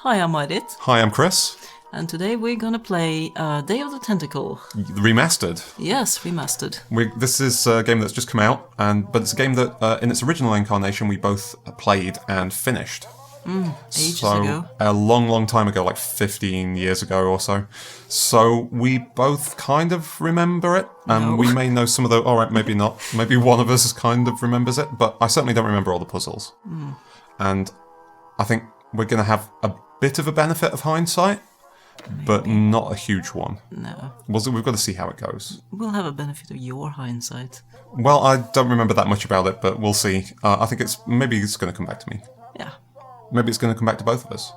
Hi, I'm Edit. Hi, I'm Chris. And today we're gonna play Day of the Tentacle. Remastered. Yes, remastered. This is a game that's just come out, but it's a game that, in its original incarnation, we both played and finished. Ages ago. A long, long time ago, like 15 years ago or so. So we both kind of remember it, and No. we may know some of the... Alright, maybe not. Maybe one of us kind of remembers it, but I certainly don't remember all the puzzles. And I think we're going to have a bit of a benefit of hindsight, but not a huge one. No. We've got to see how it goes. We'll have a benefit of your hindsight. Well, I don't remember that much about it, but we'll see. I think maybe it's going to come back to me. Yeah. Maybe it's going to come back to both of us.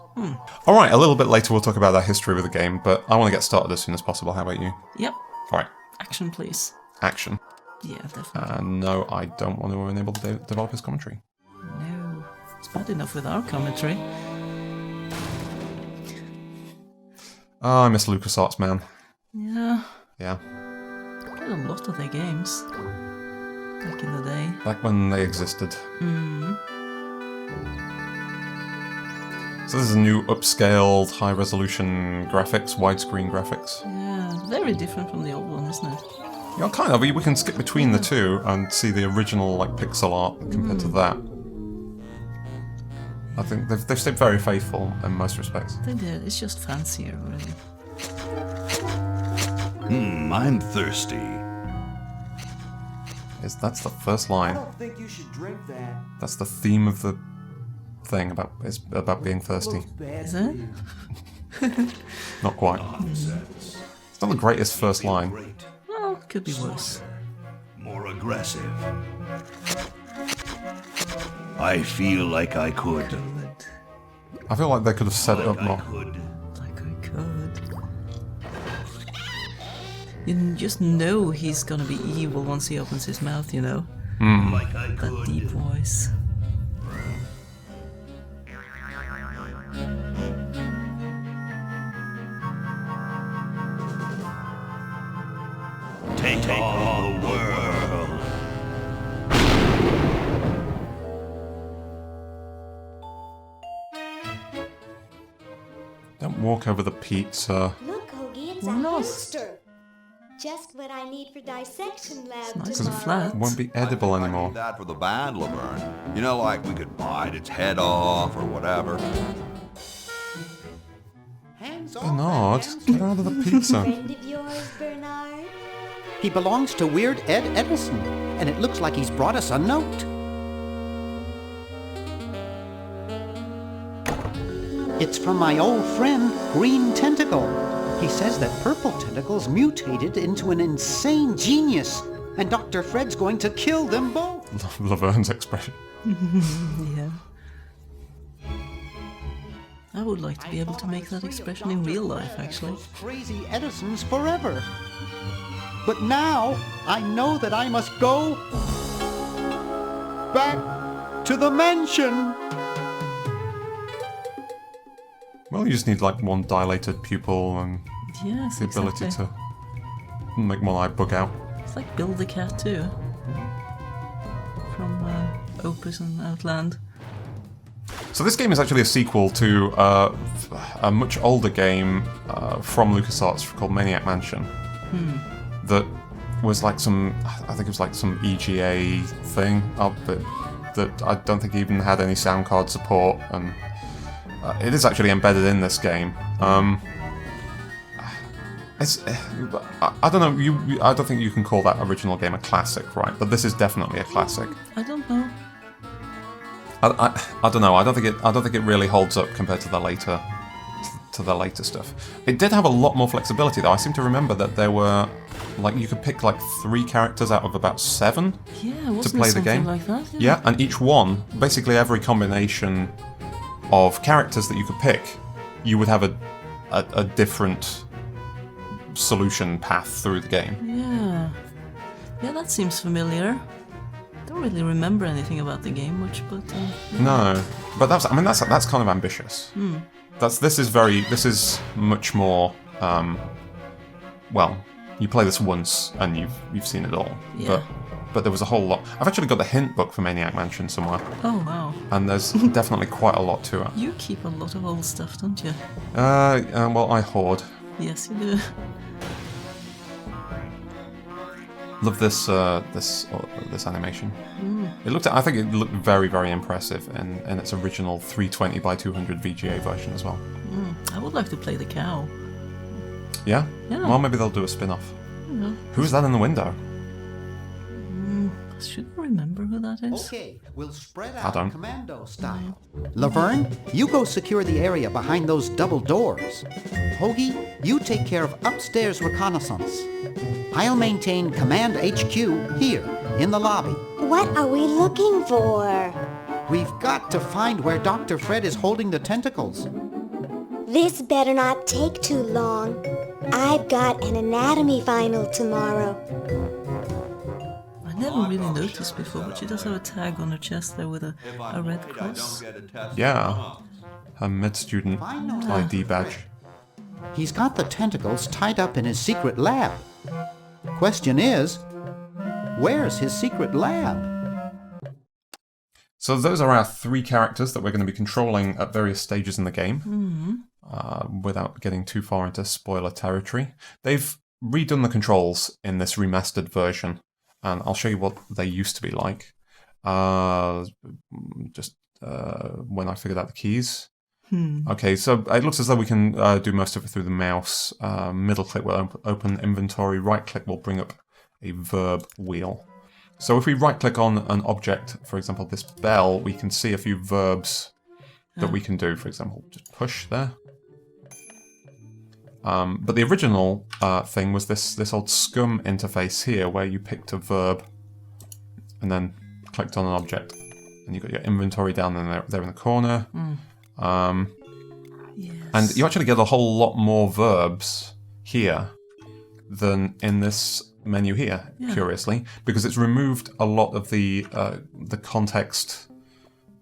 Alright, a little bit later we'll talk about our history with the game, but I want to get started as soon as possible. How about you? Yep. Alright, Action, please. action. Yeah, definitely. No, I don't want to enable the developer's commentary. No. It's bad enough with our commentary. Oh, I miss LucasArts, man. Yeah. Yeah. Played a lot of their games. Back in the day. Back when they existed. So this is a new upscaled, high-resolution graphics, widescreen graphics. Yeah, very different from the old one, isn't it? Yeah, kind of. We can skip between the two and see the original like pixel art compared to that. I think they've stayed very faithful in most respects. They did. It's just fancier, really. I'm thirsty. That's the first line. I don't think you should drink that. That's the theme of the thing about being thirsty. Looks bad Is for it? you. Not quite. Nonsense. It's not the greatest first line. Great. Well, could be worse. More aggressive. I feel like I could. Good. I feel like they could have set it up Like I more. could. Like I could. You just know he's gonna be evil once he opens his mouth, you know? Like I That could. deep voice. Take all the world. Don't walk over the pizza. Look, Hoagie, it's Why a not? hamster. Just what I need for dissection lab nice Because it and tomorrow. flat. won't be edible I anymore. need that for the band, Laverne. You know, like we could bite its head off or whatever. Bernard, get out of the pizza. Friend of yours, Bernard? He belongs to Weird Ed Edelson, and it looks like he's brought us a note. It's from my old friend, Green Tentacle. He says that Purple Tentacle's mutated into an insane genius, and Dr. Fred's going to kill them both. Laverne's expression. Yeah. I would like to be able to make that expression in real life, actually. Those crazy Edisons forever. But now I know that I must go back to the mansion. Well, you just need like one dilated pupil and Yes, the ability exactly. to make one eye bug out. It's like Build the Cat too. From Opus and Outland. So this game is actually a sequel to a much older game from LucasArts called Maniac Mansion. That was like I think it was like some EGA thing that I don't think even had any sound card support, and it is actually embedded in this game. I don't know. I don't think you can call that original game a classic, right? But this is definitely a classic. I don't know. I don't know. I don't think it really holds up compared to the later stuff. It did have a lot more flexibility though. I seem to remember that there were like you could pick like 3 characters out of about 7 Yeah, wasn't to it play the something game. like that? Yeah, and each one, basically every combination of characters that you could pick, you would have a different solution path through the game. Yeah. Yeah, that seems familiar. Don't really remember anything about the game much, but No, but that's kind of ambitious. This is much more. Well, you play this once and you've seen it all. Yeah. But but there was a whole lot. I've actually got the hint book for Maniac Mansion somewhere, Oh, wow. and there's definitely quite a lot to it. You keep a lot of old stuff, don't you? Well, I hoard. Yes, you do. Love this this animation. I think it looked very, very impressive in its original 320 by 200 VGA version as well. I would like to play the cow. Yeah? Yeah. Well, maybe they'll do a spin-off. Yeah. Who's that in the window? Should I remember who that is? Okay, we'll spread I out don't. commando style. Laverne, you go secure the area behind those double doors. Hoagie, you take care of upstairs reconnaissance. I'll maintain Command HQ here, in the lobby. What are we looking for? We've got to find where Dr. Fred is holding the tentacles. This better not take too long. I've got an anatomy final tomorrow. I never really noticed before, but she does have a tag on her chest there with a red cross. Yeah. Her mid-student ID badge. He's got the tentacles tied up in his secret lab. Question is, where's his secret lab? So those are our 3 characters that we're going to be controlling at various stages in the game. Without getting too far into spoiler territory. They've redone the controls in this remastered version, and I'll show you what they used to be like. When I figured out the keys. Okay, so it looks as though we can do most of it through the mouse. Middle click will open inventory, right click will bring up a verb wheel. So if we right click on an object, for example this bell, we can see a few verbs that we can do. For example, just push there. But the original thing was this old scum interface here, where you picked a verb and then clicked on an object, and you got your inventory down there in the corner. Yes. And you actually get a whole lot more verbs here than in this menu here, curiously, because it's removed a lot of the context,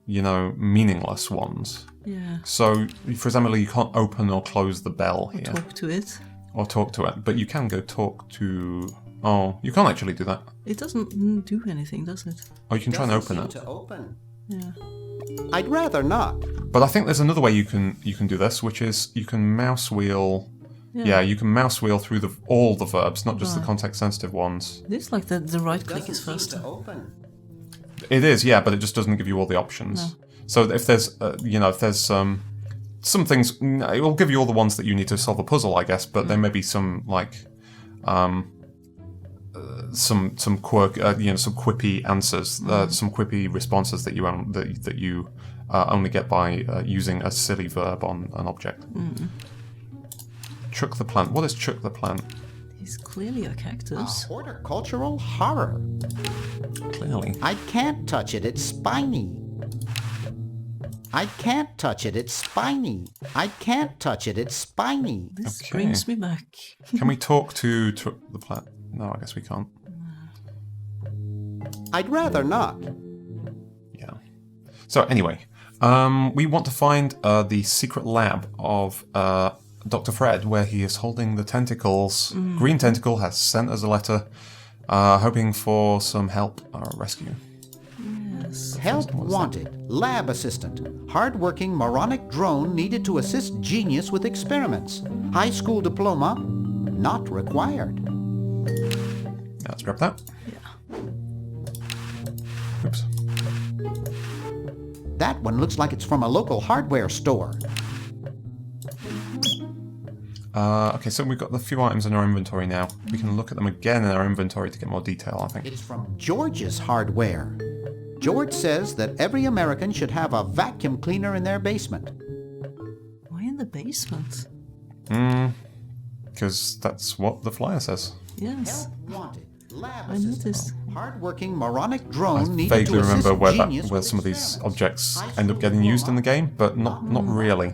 meaningless ones. Yeah. So, for example, you can't open or close the bell here. Talk to it. Or talk to it. But you can go talk to... Oh, you can't actually do that. It doesn't do anything, does it? Oh, you can try and open it. To open. Yeah. I'd rather not. But I think there's another way you can do this, which is you can mouse wheel... Yeah, you can mouse wheel through all the verbs, not just the context-sensitive ones. It is like the right click is faster. To open. It is, yeah, but it just doesn't give you all the options. No. So if there's, some things, it will give you all the ones that you need to solve a puzzle, I guess. But there may be some some quirk, some quippy answers, some quippy responses that you only get by using a silly verb on an object. Chuck the plant. What is chuck the plant? He's clearly a cactus. Horticultural horror. Clearly. I can't touch it, it's spiny. I can't touch it, it's spiny. I can't touch it, it's spiny. This Okay. brings me back. Can we talk to the plant? No, I guess we can't. I'd rather not. Yeah. So anyway, we want to find the secret lab of Dr. Fred, where he is holding the tentacles. Green Tentacle has sent us a letter, hoping for some help or rescue. Yes. Help wanted. Lab assistant. Hard-working moronic drone needed to assist genius with experiments. High school diploma not required. Yeah, let's grab that. Yeah. Oops. That one looks like it's from a local hardware store. Okay, so we've got the few items in our inventory now. We can look at them again in our inventory to get more detail, I think. It's from George's hardware. George says that every American should have a vacuum cleaner in their basement. Why in the basement? Because that's what the flyer says. Yes. Help wanted. Lab I assistant. noticed. Hardworking moronic drone I needed vaguely to assist remember genius where with some of these experiments. objects High end up school getting used in the diploma. game, but not really.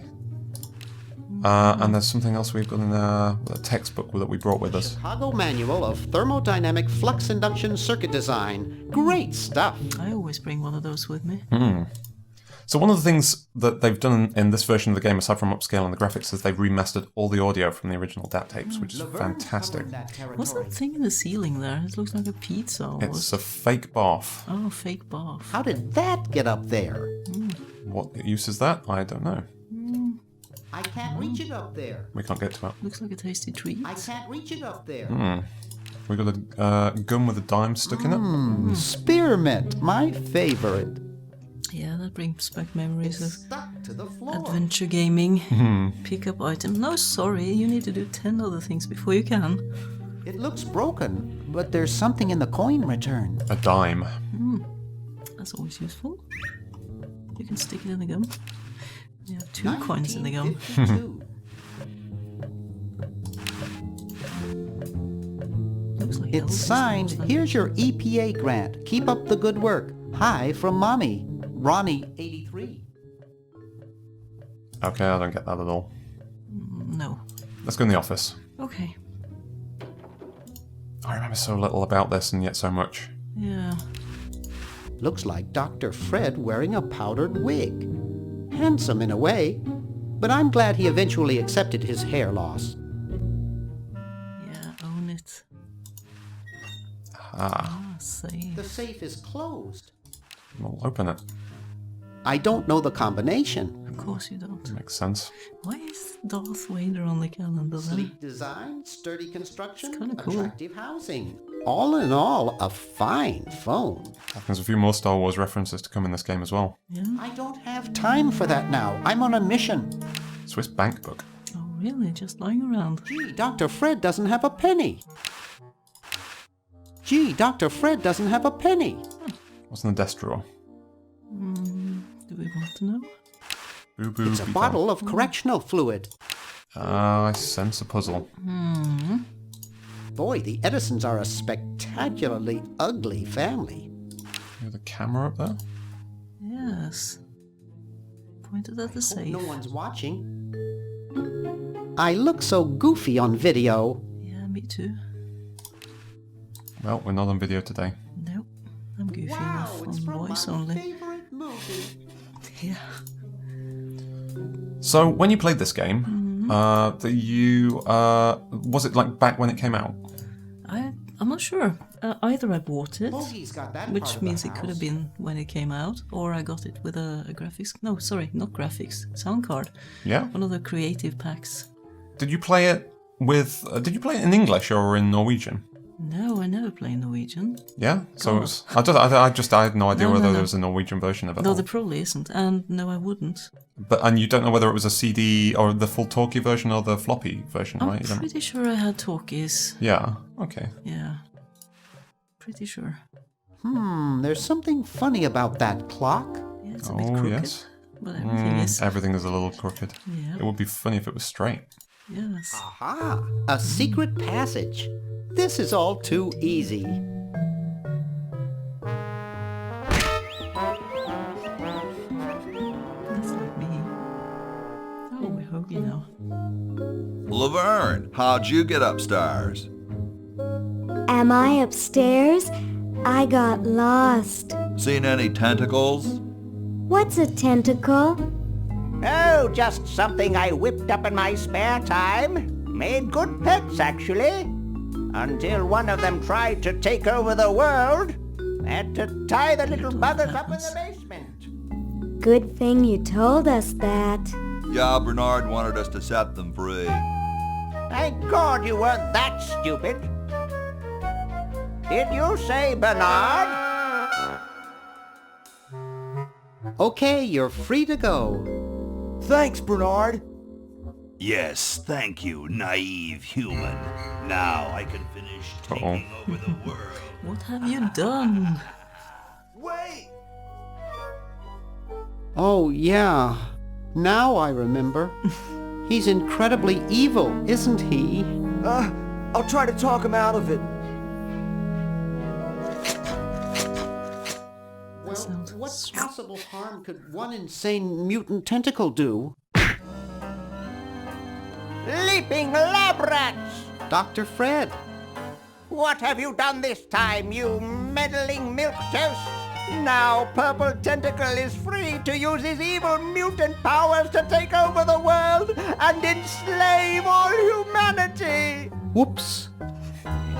And there's something else we've got in a textbook that we brought with us. Chicago Manual of Thermodynamic Flux Induction Circuit Design. Great stuff. I always bring one of those with me. So one of the things that they've done in this version of the game, aside from upscaling the graphics, is they've remastered all the audio from the original DAT tapes, which is fantastic. What's that thing in the ceiling there? It looks like a pizza almost. It's a fake bath. Oh, fake bath. How did that get up there? What use is that? I don't know. I can't reach it up there. We can't get to it. Looks like a tasty treat. I can't reach it up there. We got a gun with a dime stuck in it. Spearmint, my favorite. Yeah, that brings back memories of Stuck to the floor. adventure gaming. Pick up item. No, sorry, you need to do 10 other things before you can. It looks broken, but there's something in the coin return. A dime. That's always useful. You can stick it in the gum. You have 2 coins in the gum. 1952. Looks like It's Elvis signed, or something. here's your EPA grant. Keep up the good work. Hi from Mommy. Ronnie, 83. Okay, I don't get that at all. No. Let's go in the office. Okay. I remember so little about this and yet so much. Yeah. Looks like Dr. Fred wearing a powdered wig. Handsome in a way, but I'm glad he eventually accepted his hair loss. Yeah, own it. Ah, Safe. The safe is closed. we'll open it. I don't know the combination. Of course you don't. Makes sense. Why is Darth Vader on the calendar then? Sleek design, sturdy construction, It's kinda cool. attractive housing. All in all, a fine phone. There's a few more Star Wars references to come in this game as well. Yeah? I don't have time for that now. I'm on a mission. Swiss bank book. Oh, really? Just lying around? Gee, Dr. Fred doesn't have a penny. Gee, Dr. Fred doesn't have a penny. What's in the desk drawer? Do we want to know? Boo boo. It's a beep bottle of correctional fluid. Ah, I sense a puzzle. Boy, the Edisons are a spectacularly ugly family. You have the camera up there? Yes. Pointed at the Hope safe. no one's watching. I look so goofy on video. Yeah, me too. Well, we're not on video today. Nope. I'm goofy enough on voice only. favorite movie. Yeah. So, when you played this game, was it like back when it came out? I'm not sure. Either I bought it, Bogey's got that part which of the means it could have house. been when it came out, or I got it with a graphics. No, sorry, not graphics. Sound card. Yeah. One of the creative packs. Did you play it with? Did you play it in English or in Norwegian? No, I never play Norwegian. Yeah. So God. it was, I had no idea No, whether no, there no. was a Norwegian version of it. No, or- there probably isn't. And no, I wouldn't. and you don't know whether it was a CD or the full talkie version or the floppy version, I'm right? You don't- pretty sure I had talkies. Yeah. Okay. Yeah. Pretty sure. There's something funny about that clock. Yeah, it's a bit Oh crooked. yes. But everything is. Everything is a little crooked. Yeah. It would be funny if it was straight. Yes. Aha! A secret passage. This is all too easy. That's like me. Oh, we're Hoagie now. Laverne, how'd you get upstairs? Am I upstairs? I got lost. Seen any tentacles? What's a tentacle? Oh, just something I whipped up in my spare time. Made good pets, actually. Until one of them tried to take over the world. Had to tie the little buggers up in the basement. Good thing you told us that. Yeah, Bernard wanted us to set them free. Thank God you weren't that stupid. Did you say Bernard? Okay, you're free to go. Thanks, Bernard. Yes, thank you, naive human. Now I can finish taking over the world. What have you done? Wait! Oh, yeah. Now I remember. He's incredibly evil, isn't he? I'll try to talk him out of it. Well, sounds what strong. possible harm could one insane mutant tentacle do? Leaping lab rats! Dr. Fred. What have you done this time, you meddling milquetoast? Now Purple Tentacle is free to use his evil mutant powers to take over the world and enslave all humanity. Whoops.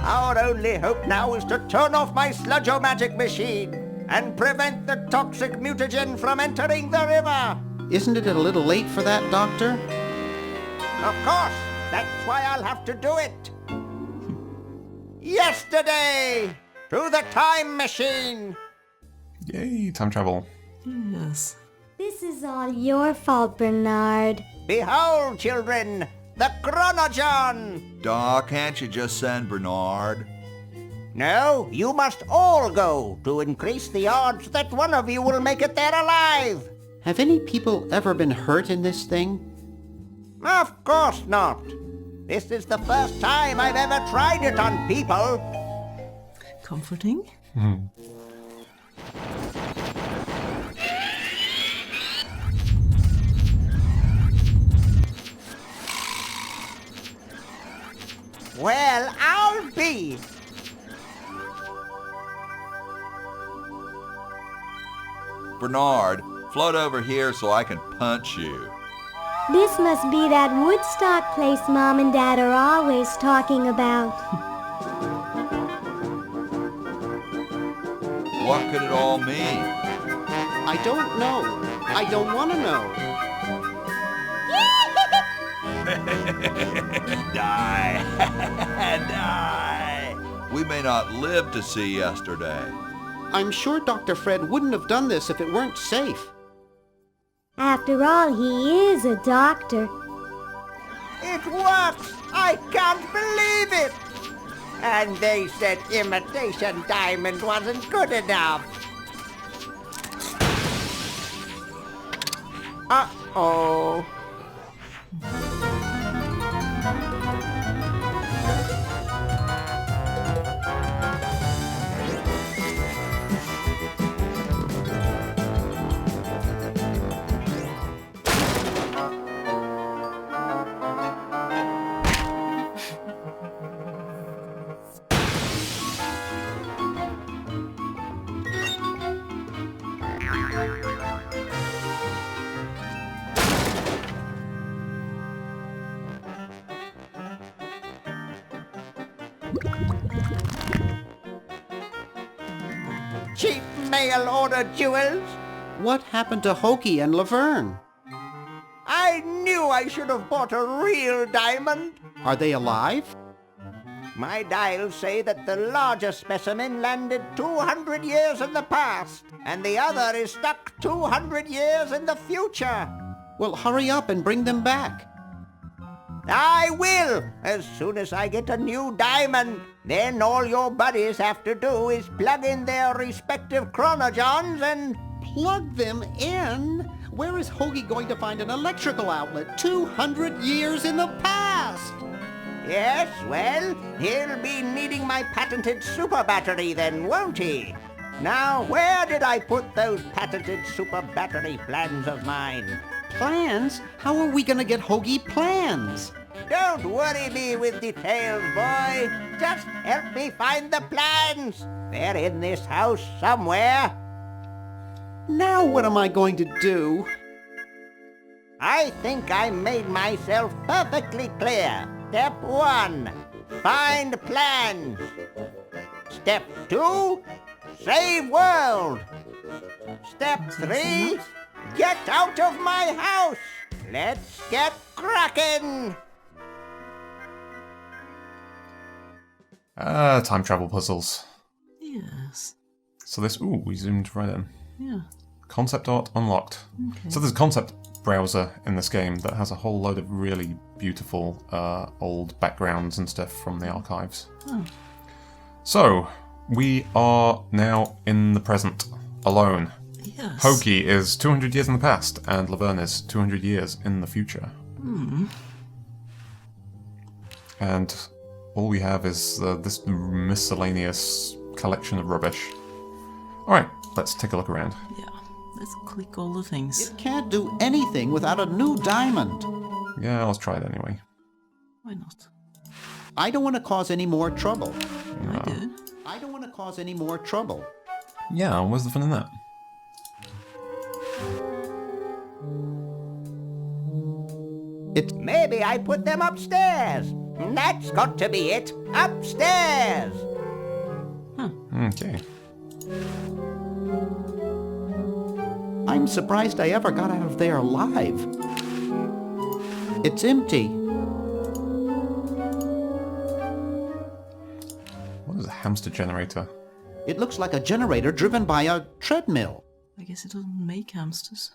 Our only hope now is to turn off my sludge-o-magic machine and prevent the toxic mutagen from entering the river. Isn't it a little late for that, Doctor? Of course, that's why I'll have to do it. Yesterday, to the time machine. Yay, time travel. Yes. This is all your fault, Bernard. Behold, children, the Chronogon. Doc, can't you just send Bernard? No, you must all go to increase the odds that one of you will make it there alive. Have any people ever been hurt in this thing? Of course not. This is the first time I've ever tried it on people. Comforting. Well, I'll be. Bernard, float over here so I can punch you. This must be that Woodstock place Mom and Dad are always talking about. What could it all mean? I don't know. I don't want to know. Die! Die! We may not live to see yesterday. I'm sure Dr. Fred wouldn't have done this if it weren't safe. After all, he is a doctor. It works! I can't believe it! And they said imitation diamond wasn't good enough. Uh-oh. Cheap mail-order jewels? What happened to Hokey and Laverne? I knew I should have bought a real diamond. Are they alive? My dials say that the larger specimen landed 200 years in the past, and the other is stuck 200 years in the future. Well, hurry up and bring them back. I will, as soon as I get a new diamond. Then all your buddies have to do is plug in their respective chronogons and... Plug them in? Where is Hoagie going to find an electrical outlet 200 years in the past? Yes, well, he'll be needing my patented super battery then, won't he? Now, where did I put those patented super battery plans of mine? Plans? How are we going to get Hoagie plans? Don't worry me with details, boy. Just help me find the plans. They're in this house somewhere. Now what am I going to do? I think I made myself perfectly clear. Step 1, find plans. Step 2, save world. Step 3, get out of my house. Let's get cracking. Time travel puzzles. Yes. So this, ooh, we zoomed right in. Yeah. Concept art unlocked. Okay. So there's a concept browser in this game that has a whole load of really beautiful old backgrounds and stuff from the archives. Oh. So we are now in the present, alone. Yes. Hoagie is 200 years in the past, and Laverne is 200 years in the future. And all we have is this miscellaneous collection of rubbish. Alright, let's take a look around. Yeah. Let's click all the things. It can't do anything without a new diamond. Yeah, let's try it anyway. Why not? I don't want to cause any more trouble. I do. I don't want to cause any more trouble. Yeah, where's the fun in that? Maybe I put them upstairs. That's got to be it. Upstairs. Okay. I'm surprised I ever got out of there alive. It's empty. What is a hamster generator? It looks like a generator driven by a treadmill. I guess it doesn't make hamsters.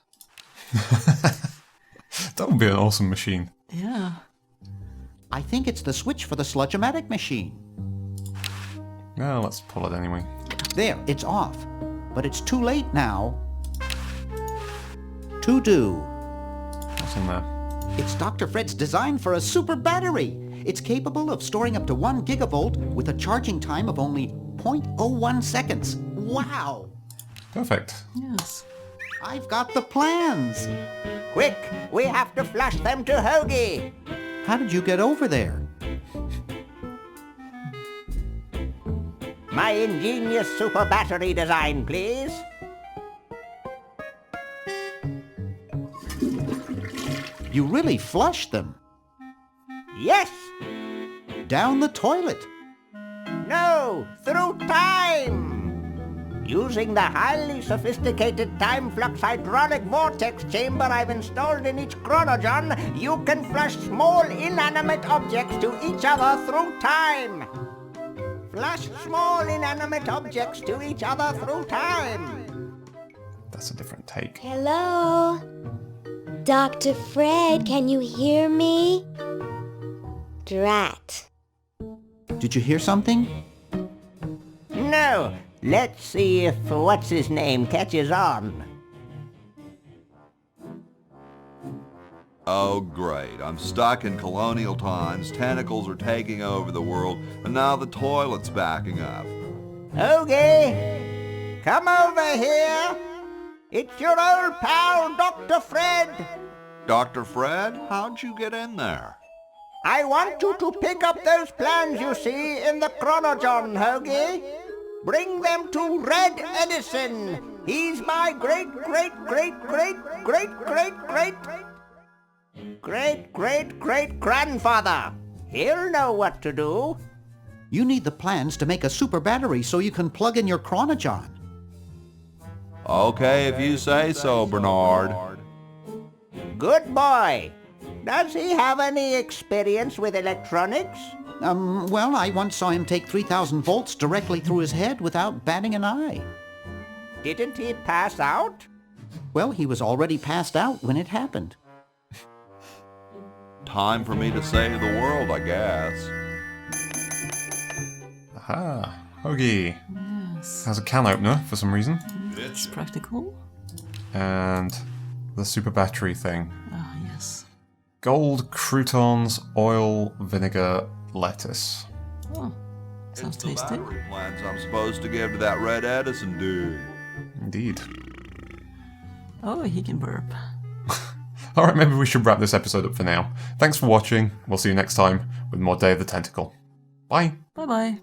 That would be an awesome machine. Yeah. I think it's the switch for the sludge-o-matic machine. Well, let's pull it anyway. There, it's off. But it's too late now. To do. What's in there? It's Dr. Fred's design for a super battery. It's capable of storing up to 1 gigavolt with a charging time of only 0.01 seconds. Wow! Perfect. Yes. I've got the plans. Quick, we have to flush them to Hoagie. How did you get over there? My ingenious super battery design, please. You really flushed them. Yes. Down the toilet. No, through time. Using the highly sophisticated time flux hydraulic vortex chamber I've installed in each chronogon, you can flush small inanimate objects to each other through time. Flush small inanimate objects to each other through time. That's a different take. Hello? Dr. Fred, can you hear me? Drat. Did you hear something? No. Let's see if what's-his-name catches on. Oh, great. I'm stuck in colonial times, tentacles are taking over the world, and now the toilet's backing up. Hoagie, come over here. It's your old pal, Dr. Fred. Dr. Fred, how'd you get in there? I want you to pick up those plans you see in the chronogon, Hoagie. Bring them to Red Edison. He's my great-great-great-great-great-great-great-great-grandfather. He'll know what to do. You need the plans to make a super battery so you can plug in your chronogon. Okay, if you say so, Bernard. Good boy. Does he have any experience with electronics? Well, I once saw him take 3,000 volts directly through his head without batting an eye. Didn't he pass out? Well, he was already passed out when it happened. Time for me to save the world, I guess. Aha, Hoagie. Yes. Has a can opener for some reason. It's practical. And the super battery thing. Ah, yes. Gold croutons, oil, vinegar, lettuce. Oh, sounds It's the tasty. battery plans I'm supposed to give to that Red Edison dude. Indeed. Oh, he can burp. Alright, maybe we should wrap this episode up for now. Thanks for watching. We'll see you next time with more Day of the Tentacle. Bye! Bye-bye.